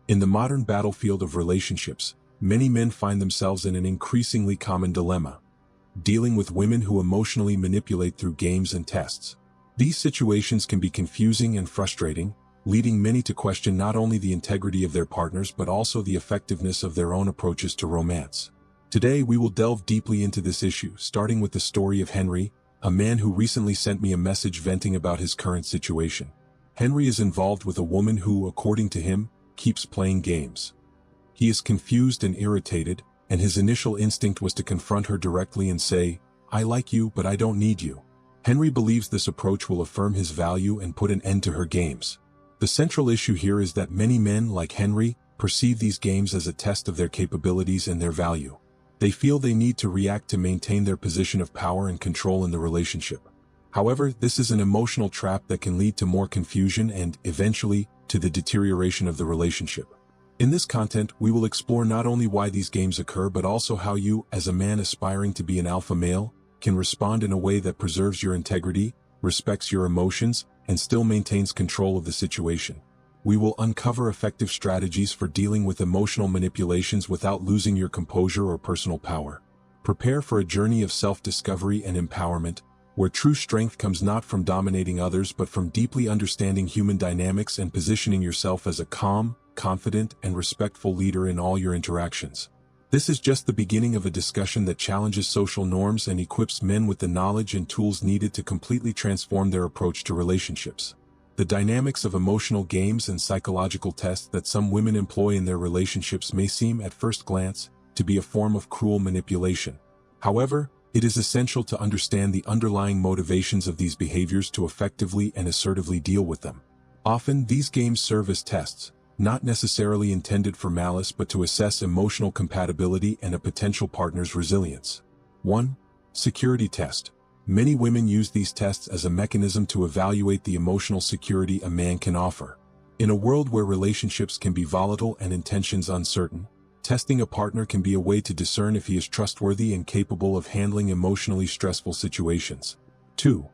In the modern battlefield of relationships, many men find themselves in an increasingly common dilemma: dealing with women who emotionally manipulate through games and tests. These situations can be confusing and frustrating, leading many to question not only the integrity of their partners but also the effectiveness of their own approaches to romance. Today we will delve deeply into this issue, starting with the story of Henry, a man who recently sent me a message venting about his current situation. Henry is involved with a woman who, according to him, keeps playing games. He is confused and irritated, and his initial instinct was to confront her directly and say, "I like you, but I don't need you." Henry believes this approach will affirm his value and put an end to her games. The central issue here is that many men, like Henry, perceive these games as a test of their capabilities and their value. They feel they need to react to maintain their position of power and control in the relationship. However, this is an emotional trap that can lead to more confusion and, eventually, to the deterioration of the relationship. In this content, we will explore not only why these games occur but also how you, as a man aspiring to be an alpha male, can respond in a way that preserves your integrity, respects your emotions, and still maintains control of the situation. We will uncover effective strategies for dealing with emotional manipulations without losing your composure or personal power. Prepare for a journey of self-discovery and empowerment, where true strength comes not from dominating others but from deeply understanding human dynamics and positioning yourself as a calm, confident, and respectful leader in all your interactions. This is just the beginning of a discussion that challenges social norms and equips men with the knowledge and tools needed to completely transform their approach to relationships. The dynamics of emotional games and psychological tests that some women employ in their relationships may seem, at first glance, to be a form of cruel manipulation. However, it is essential to understand the underlying motivations of these behaviors to effectively and assertively deal with them. Often, these games serve as tests, not necessarily intended for malice but to assess emotional compatibility and a potential partner's resilience. 1. Security test. Many women use these tests as a mechanism to evaluate the emotional security a man can offer. In a world where relationships can be volatile and intentions uncertain, testing a partner can be a way to discern if he is trustworthy and capable of handling emotionally stressful situations. 2.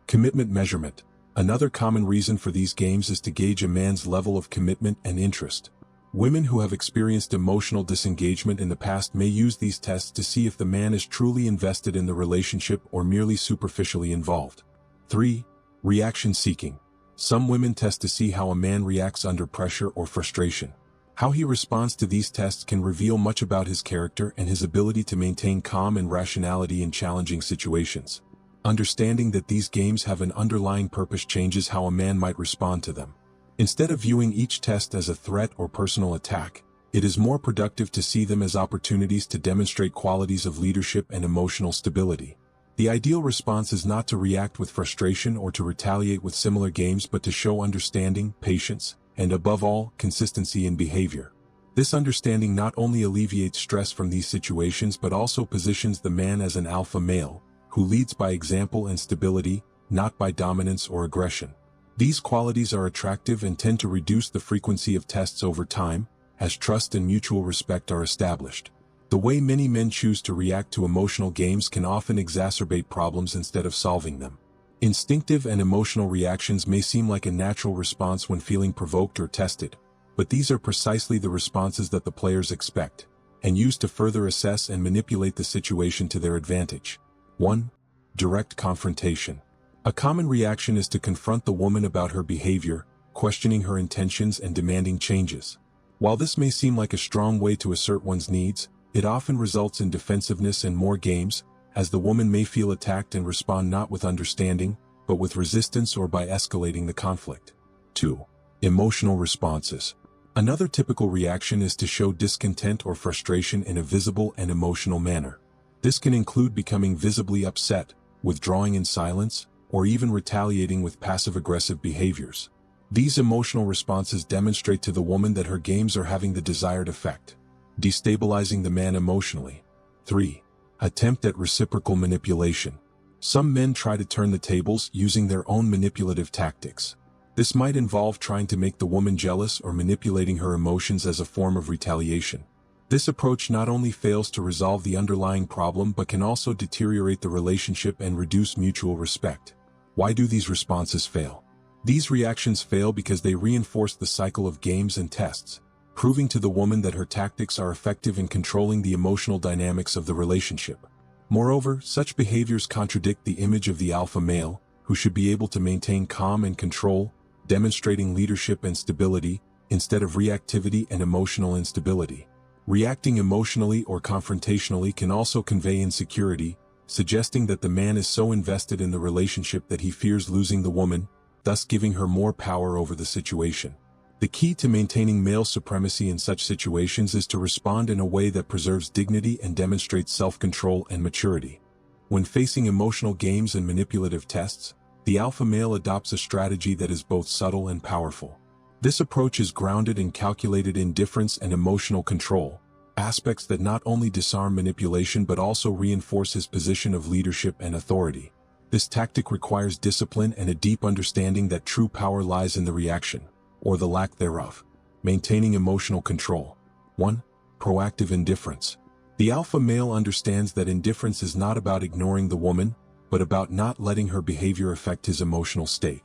Commitment measurement. Another common reason for these games is to gauge a man's level of commitment and interest. Women who have experienced emotional disengagement in the past may use these tests to see if the man is truly invested in the relationship or merely superficially involved. 3. Reaction seeking. Some women test to see how a man reacts under pressure or frustration. How he responds to these tests can reveal much about his character and his ability to maintain calm and rationality in challenging situations. Understanding that these games have an underlying purpose changes how a man might respond to them. Instead of viewing each test as a threat or personal attack, it is more productive to see them as opportunities to demonstrate qualities of leadership and emotional stability. The ideal response is not to react with frustration or to retaliate with similar games but to show understanding, patience, and above all, consistency in behavior. This understanding not only alleviates stress from these situations but also positions the man as an alpha male, who leads by example and stability, not by dominance or aggression. These qualities are attractive and tend to reduce the frequency of tests over time, as trust and mutual respect are established. The way many men choose to react to emotional games can often exacerbate problems instead of solving them. Instinctive and emotional reactions may seem like a natural response when feeling provoked or tested, but these are precisely the responses that the players expect, and use to further assess and manipulate the situation to their advantage. 1. Direct confrontation. A common reaction is to confront the woman about her behavior, questioning her intentions and demanding changes. While this may seem like a strong way to assert one's needs, it often results in defensiveness and more games, as the woman may feel attacked and respond not with understanding, but with resistance or by escalating the conflict. 2. Emotional responses. Another typical reaction is to show discontent or frustration in a visible and emotional manner. This can include becoming visibly upset, withdrawing in silence, or even retaliating with passive-aggressive behaviors. These emotional responses demonstrate to the woman that her games are having the desired effect, destabilizing the man emotionally. 3. Attempt at reciprocal manipulation. Some men try to turn the tables using their own manipulative tactics. This might involve trying to make the woman jealous or manipulating her emotions as a form of retaliation. This approach not only fails to resolve the underlying problem but can also deteriorate the relationship and reduce mutual respect. Why do these responses fail? These reactions fail because they reinforce the cycle of games and tests. proving to the woman that her tactics are effective in controlling the emotional dynamics of the relationship. Moreover, such behaviors contradict the image of the alpha male, who should be able to maintain calm and control, demonstrating leadership and stability, instead of reactivity and emotional instability. Reacting emotionally or confrontationally can also convey insecurity, suggesting that the man is so invested in the relationship that he fears losing the woman, thus giving her more power over the situation. The key to maintaining male supremacy in such situations is to respond in a way that preserves dignity and demonstrates self-control and maturity. When facing emotional games and manipulative tests, the alpha male adopts a strategy that is both subtle and powerful. This approach is grounded in calculated indifference and emotional control, aspects that not only disarm manipulation but also reinforce his position of leadership and authority. This tactic requires discipline and a deep understanding that true power lies in the reaction, or the lack thereof. Maintaining emotional control. 1. Proactive indifference. The alpha male understands that indifference is not about ignoring the woman, but about not letting her behavior affect his emotional state.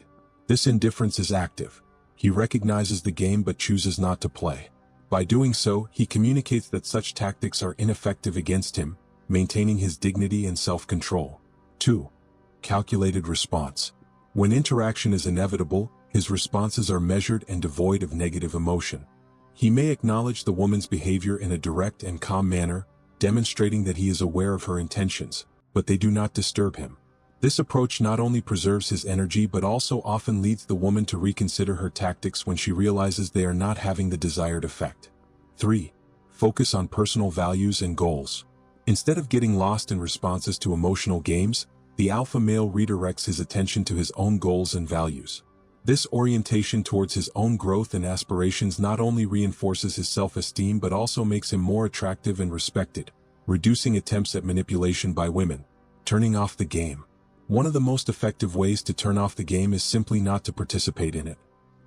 This indifference is active. He recognizes the game but chooses not to play. By doing so, he communicates that such tactics are ineffective against him, maintaining his dignity and self-control. 2. Calculated response. When interaction is inevitable, his responses are measured and devoid of negative emotion. He may acknowledge the woman's behavior in a direct and calm manner, demonstrating that he is aware of her intentions, but they do not disturb him. This approach not only preserves his energy but also often leads the woman to reconsider her tactics when she realizes they are not having the desired effect. 3. Focus on personal values and goals. Instead of getting lost in responses to emotional games, the alpha male redirects his attention to his own goals and values. This orientation towards his own growth and aspirations not only reinforces his self-esteem but also makes him more attractive and respected, reducing attempts at manipulation by women. Turning off the game. One of the most effective ways to turn off the game is simply not to participate in it.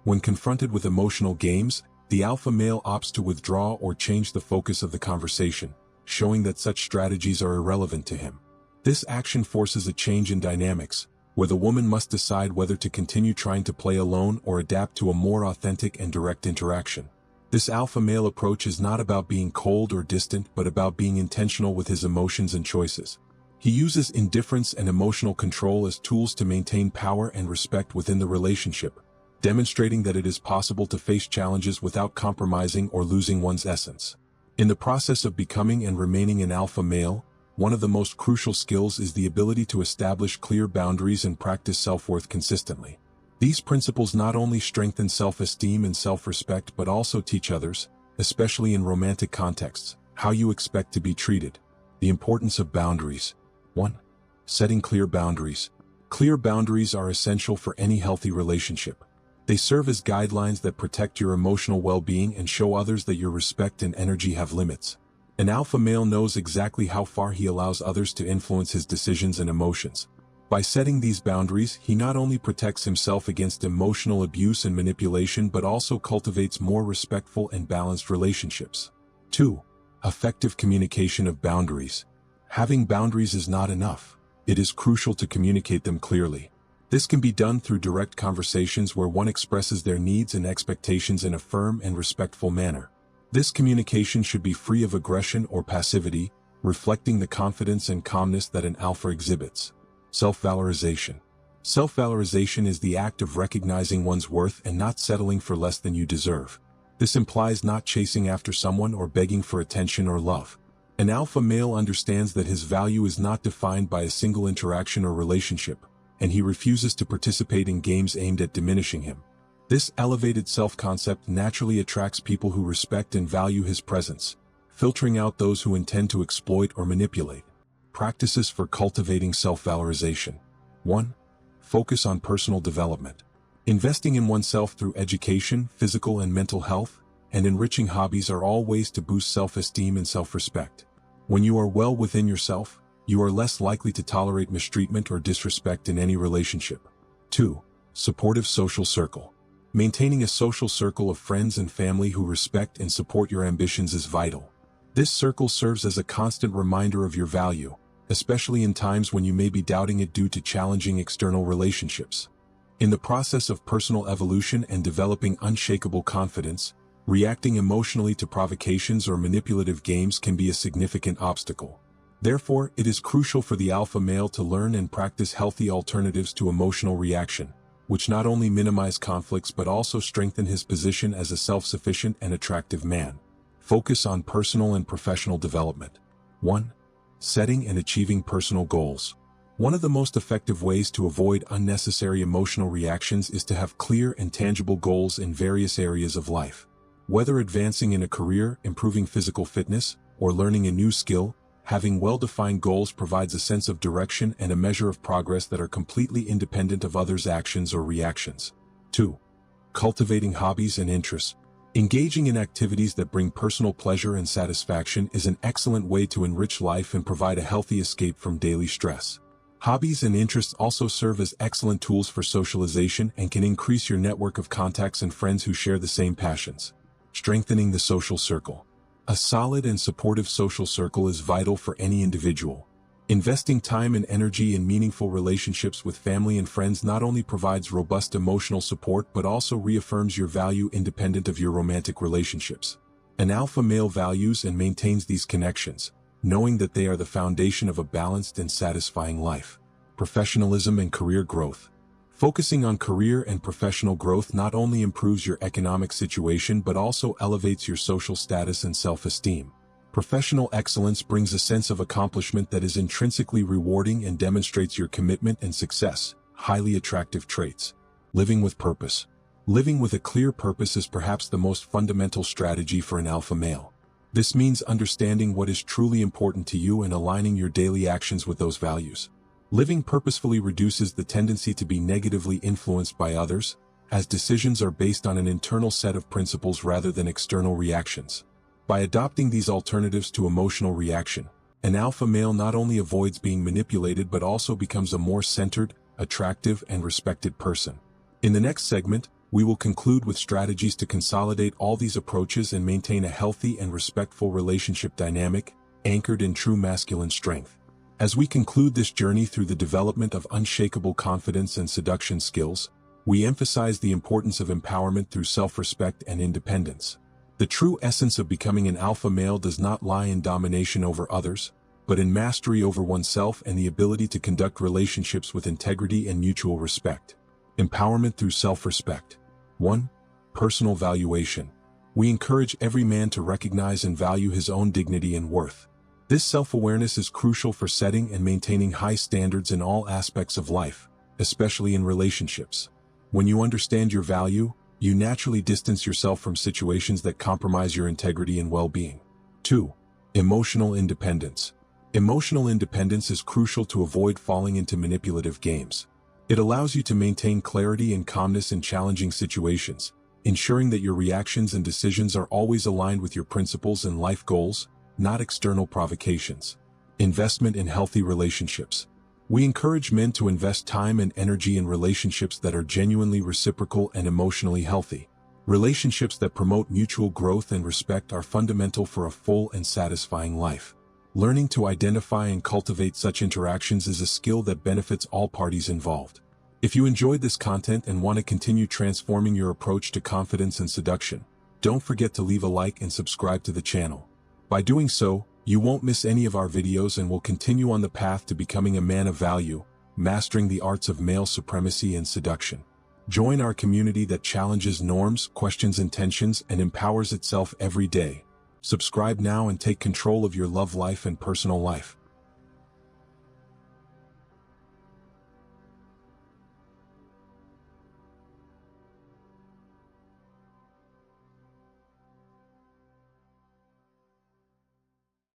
When confronted with emotional games, the alpha male opts to withdraw or change the focus of the conversation, showing that such strategies are irrelevant to him. This action forces a change in dynamics, where the woman must decide whether to continue trying to play alone or adapt to a more authentic and direct interaction. This alpha male approach is not about being cold or distant but about being intentional with his emotions and choices. He uses indifference and emotional control as tools to maintain power and respect within the relationship, demonstrating that it is possible to face challenges without compromising or losing one's essence. In the process of becoming and remaining an alpha male, one of the most crucial skills is the ability to establish clear boundaries and practice self-worth consistently. These principles not only strengthen self-esteem and self-respect but also teach others, especially in romantic contexts, how you expect to be treated. The importance of boundaries. 1. Setting clear boundaries. Clear boundaries are essential for any healthy relationship. They serve as guidelines that protect your emotional well-being and show others that your respect and energy have limits. An alpha male knows exactly how far he allows others to influence his decisions and emotions. By setting these boundaries, he not only protects himself against emotional abuse and manipulation but also cultivates more respectful and balanced relationships. 2. Effective communication of boundaries. Having boundaries is not enough. It is crucial to communicate them clearly. This can be done through direct conversations where one expresses their needs and expectations in a firm and respectful manner. This communication should be free of aggression or passivity, reflecting the confidence and calmness that an alpha exhibits. Self-valorization. Self-valorization is the act of recognizing one's worth and not settling for less than you deserve. This implies not chasing after someone or begging for attention or love. An alpha male understands that his value is not defined by a single interaction or relationship, and he refuses to participate in games aimed at diminishing him. This elevated self-concept naturally attracts people who respect and value his presence, filtering out those who intend to exploit or manipulate. Practices for cultivating self-valorization. 1. Focus on personal development. Investing in oneself through education, physical and mental health, and enriching hobbies are all ways to boost self-esteem and self-respect. When you are well within yourself, you are less likely to tolerate mistreatment or disrespect in any relationship. 2. Supportive social circle. Maintaining a social circle of friends and family who respect and support your ambitions is vital. This circle serves as a constant reminder of your value, especially in times when you may be doubting it due to challenging external relationships. In the process of personal evolution and developing unshakable confidence, Reacting emotionally to provocations or manipulative games can be a significant obstacle. Therefore, it is crucial for the alpha male to learn and practice healthy alternatives to emotional reaction, which not only minimize conflicts but also strengthen his position as a self-sufficient and attractive man. Focus on personal and professional development. 1. Setting and achieving personal goals. One of the most effective ways to avoid unnecessary emotional reactions is to have clear and tangible goals in various areas of life. Whether advancing in a career, improving physical fitness, or learning a new skill, having well-defined goals provides a sense of direction and a measure of progress that are completely independent of others' actions or reactions. 2. Cultivating hobbies and interests. Engaging in activities that bring personal pleasure and satisfaction is an excellent way to enrich life and provide a healthy escape from daily stress. Hobbies and interests also serve as excellent tools for socialization and can increase your network of contacts and friends who share the same passions. Strengthening the social circle. A solid and supportive social circle is vital for any individual. Investing time and energy in meaningful relationships with family and friends not only provides robust emotional support but also reaffirms your value independent of your romantic relationships. An alpha male values and maintains these connections, knowing that they are the foundation of a balanced and satisfying life. Professionalism and career growth. Focusing on career and professional growth not only improves your economic situation but also elevates your social status and self-esteem. Professional excellence brings a sense of accomplishment that is intrinsically rewarding and demonstrates your commitment and success, highly attractive traits. Living with purpose. Living with a clear purpose is perhaps the most fundamental strategy for an alpha male. This means understanding what is truly important to you and aligning your daily actions with those values. Living purposefully reduces the tendency to be negatively influenced by others, as decisions are based on an internal set of principles rather than external reactions. By adopting these alternatives to emotional reaction, an alpha male not only avoids being manipulated but also becomes a more centered, attractive, and respected person. In the next segment, we will conclude with strategies to consolidate all these approaches and maintain a healthy and respectful relationship dynamic, anchored in true masculine strength. As we conclude this journey through the development of unshakable confidence and seduction skills, we emphasize the importance of empowerment through self-respect and independence. The true essence of becoming an alpha male does not lie in domination over others, but in mastery over oneself and the ability to conduct relationships with integrity and mutual respect. Empowerment through self-respect. 1. Personal valuation. We encourage every man to recognize and value his own dignity and worth. This self-awareness is crucial for setting and maintaining high standards in all aspects of life, especially in relationships. When you understand your value, you naturally distance yourself from situations that compromise your integrity and well-being. 2. Emotional independence. Emotional independence is crucial to avoid falling into manipulative games. It allows you to maintain clarity and calmness in challenging situations, ensuring that your reactions and decisions are always aligned with your principles and life goals, not external provocations. Investment in healthy relationships. We encourage men to invest time and energy in relationships that are genuinely reciprocal and emotionally healthy. Relationships that promote mutual growth and respect are fundamental for a full and satisfying life. Learning to identify and cultivate such interactions is a skill that benefits all parties involved. If you enjoyed this content and want to continue transforming your approach to confidence and seduction, don't forget to leave a like and subscribe to the channel. By doing so, you won't miss any of our videos and will continue on the path to becoming a man of value, mastering the arts of male supremacy and seduction. Join our community that challenges norms, questions intentions, and empowers itself every day. Subscribe now and take control of your love life and personal life.